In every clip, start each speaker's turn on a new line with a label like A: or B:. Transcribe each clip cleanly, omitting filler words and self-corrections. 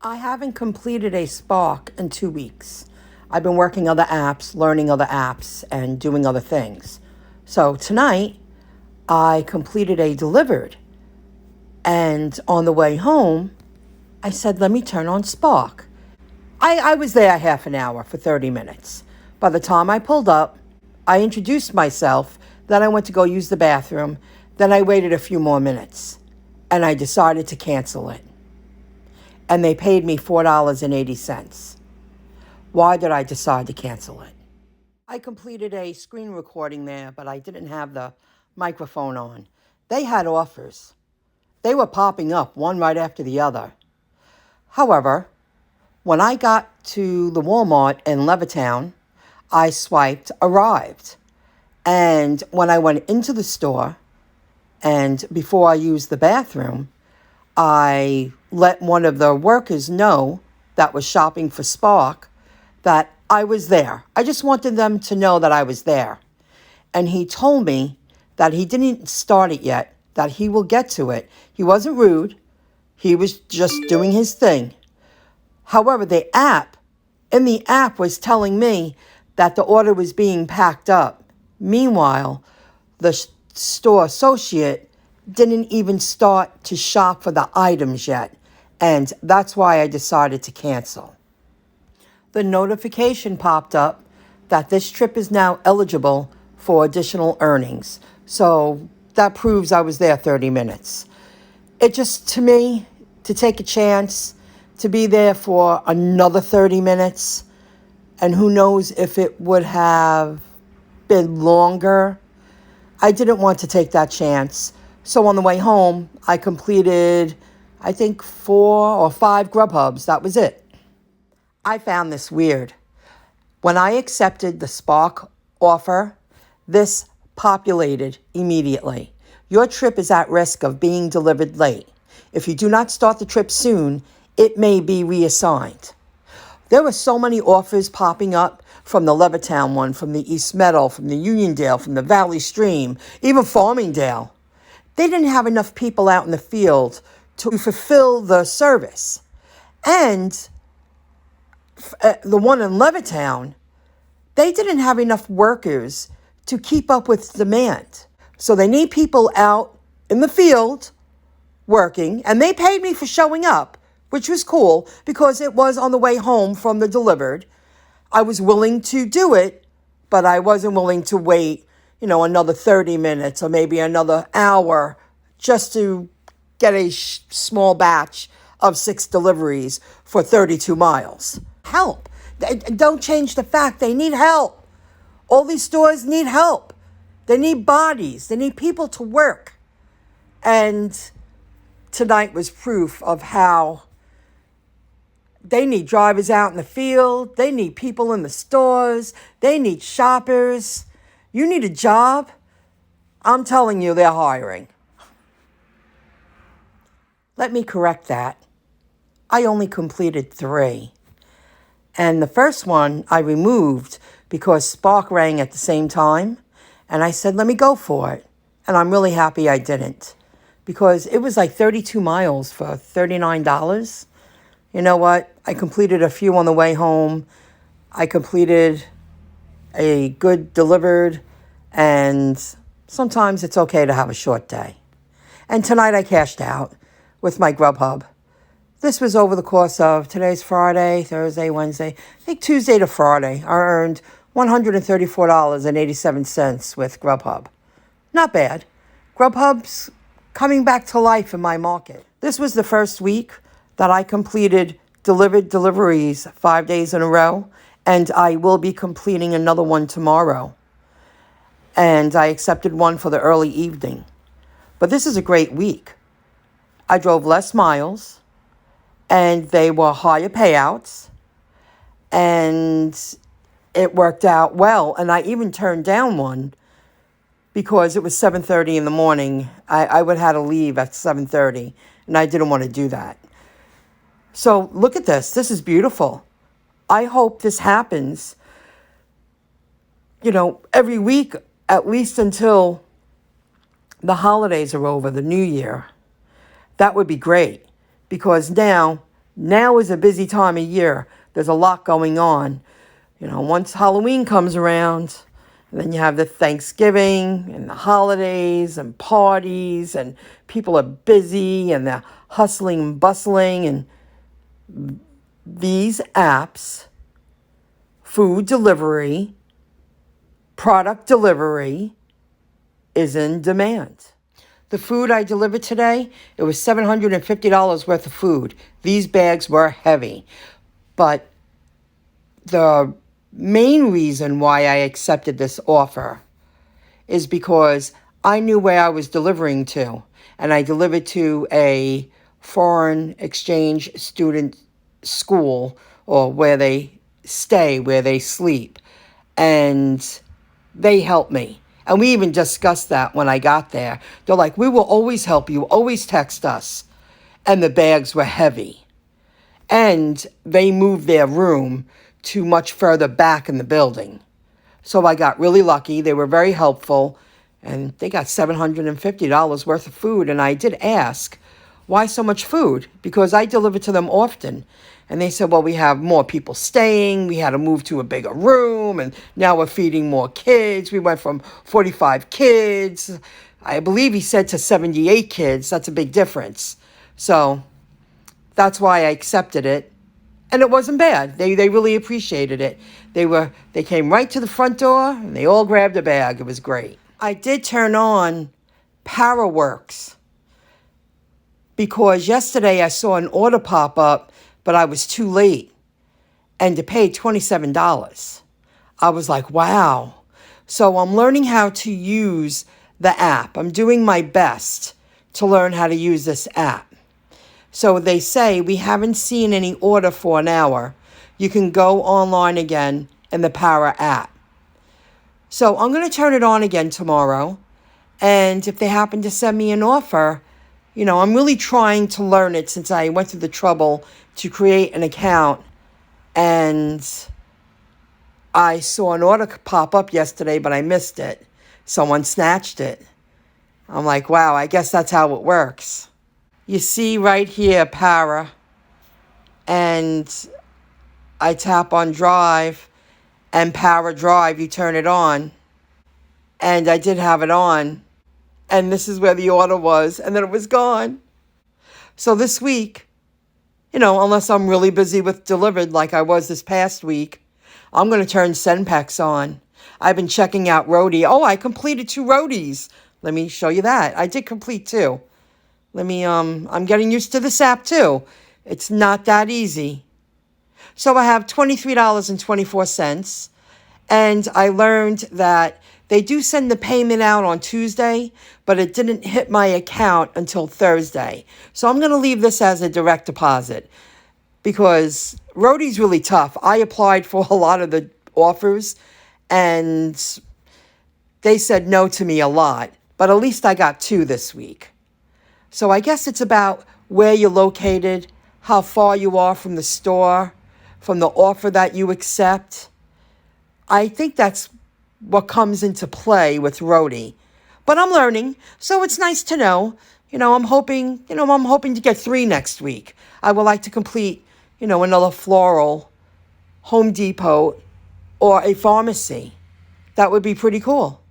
A: I haven't completed a Spark in 2 weeks. I've been working other apps, learning other apps, and doing other things. So tonight, I completed a delivered. And on the way home, I said, let me turn on Spark. I was there half an hour for 30 minutes. By the time I pulled up, I introduced myself, then I went to go use the bathroom, then I waited a few more minutes, and I decided to cancel it. And they paid me $4.80. Why did I decide to cancel it? I completed a screen recording there, but I didn't have the microphone on. They had offers. They were popping up, one right after the other. However, when I got to the Walmart in Levittown, I swiped arrived. And when I went into the store, and before I used the bathroom, I let one of the workers know that was shopping for Spark that I was there. I just wanted them to know that I was there. And he told me that he didn't start it yet, that he will get to it. He wasn't rude. He was just doing his thing. However, in the app was telling me that the order was being packed up. Meanwhile, the store associate didn't even start to shop for the items yet, and that's why I decided to cancel. The notification popped up that this trip is now eligible for additional earnings, so that proves I was there 30 minutes. It just, to me, to take a chance to be there for another 30 minutes, and who knows if it would have been longer, I didn't want to take that chance. So on the way home, I completed, I think, 4 or 5 Grubhubs. That was it. I found this weird. When I accepted the Spark offer, this populated immediately. Your trip is at risk of being delivered late. If you do not start the trip soon, it may be reassigned. There were so many offers popping up from the Levittown one, from the East Meadow, from the Uniondale, from the Valley Stream, even Farmingdale. They didn't have enough people out in the field to fulfill the service. And the one in Levittown, they didn't have enough workers to keep up with demand. So they need people out in the field working, and they paid me for showing up, which was cool because it was on the way home from the delivered. I was willing to do it, but I wasn't willing to wait, another 30 minutes or maybe another hour just to get a small batch of 6 deliveries for 32 miles. Help. Don't change the fact they need help. All these stores need help. They need bodies. They need people to work. And tonight was proof of how they need drivers out in the field. They need people in the stores. They need shoppers. You need a job? I'm telling you, they're hiring. Let me correct that. I only completed 3. And the first one I removed because Spark rang at the same time. And I said, let me go for it. And I'm really happy I didn't, because it was like 32 miles for $39. You know what? I completed a few on the way home. I completed a good delivered, and sometimes it's okay to have a short day. And tonight I cashed out with my Grubhub. This was over the course of, today's Friday, Thursday, Wednesday, I think Tuesday to Friday. I earned $134.87 with Grubhub. Not bad. Grubhub's coming back to life in my market. This was the first week that I completed delivered deliveries 5 days in a row, and I will be completing another one tomorrow. And I accepted one for the early evening. But this is a great week. I drove less miles, and they were higher payouts, and it worked out well. And I even turned down one because it was 7:30 in the morning. I would have had to leave at 7:30, and I didn't want to do that. So look at this. This is beautiful. I hope this happens, every week, at least until the holidays are over, the new year. That would be great, because now Now is a busy time of year. There's a lot going on. Once Halloween comes around, and then you have the Thanksgiving and the holidays and parties, and people are busy and they're hustling and bustling. And these apps, food delivery, product delivery, is in demand. The food I delivered today, it was $750 worth of food. These bags were heavy. But the main reason why I accepted this offer is because I knew where I was delivering to. And I delivered to a foreign exchange student school, or where they stay, where they sleep. And they helped me. And we even discussed that when I got there. They're like, we will always help you, always text us. And the bags were heavy. And they moved their room to much further back in the building. So I got really lucky. They were very helpful. And they got $750 worth of food. And I did ask, why so much food? Because I deliver to them often. And they said, well, we have more people staying. We had to move to a bigger room. And now we're feeding more kids. We went from 45 kids, I believe he said, to 78 kids. That's a big difference. So that's why I accepted it. And it wasn't bad. They really appreciated it. They came right to the front door and they all grabbed a bag. It was great. I did turn on PowerWorks because yesterday I saw an order pop up, but I was too late. And to pay $27. I was like, wow. So I'm learning how to use the app. I'm doing my best to learn how to use this app. So they say, we haven't seen any order for an hour. You can go online again in the Power app. So I'm going to turn it on again tomorrow. And if they happen to send me an offer, I'm really trying to learn it since I went through the trouble to create an account. And I saw an order pop up yesterday, but I missed it. Someone snatched it. I'm like, wow, I guess that's how it works. You see right here, Para, and I tap on Drive, and Power Drive, you turn it on, and I did have it on, and this is where the order was, and then it was gone. So this week, unless I'm really busy with delivered like I was this past week, I'm going to turn SendPex on. I've been checking out Roadie. Oh, I completed 2 Roadies. Let me show you that. I did complete 2. I'm getting used to this app too. It's not that easy. So I have $23.24. And I learned that they do send the payment out on Tuesday, but it didn't hit my account until Thursday. So I'm going to leave this as a direct deposit because Roadie's really tough. I applied for a lot of the offers and they said no to me a lot, but at least I got 2 this week. So I guess it's about where you're located, how far you are from the store, from the offer that you accept. I think that's what comes into play with Roadie. But I'm learning, so it's nice to know. I'm hoping to get 3 next week. I would like to complete, another floral, Home Depot, or a pharmacy. That would be pretty cool.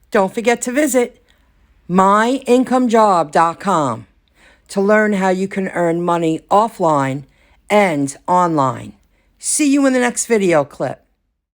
A: Don't forget to visit myincomejob.com to learn how you can earn money offline and online. See you in the next video clip.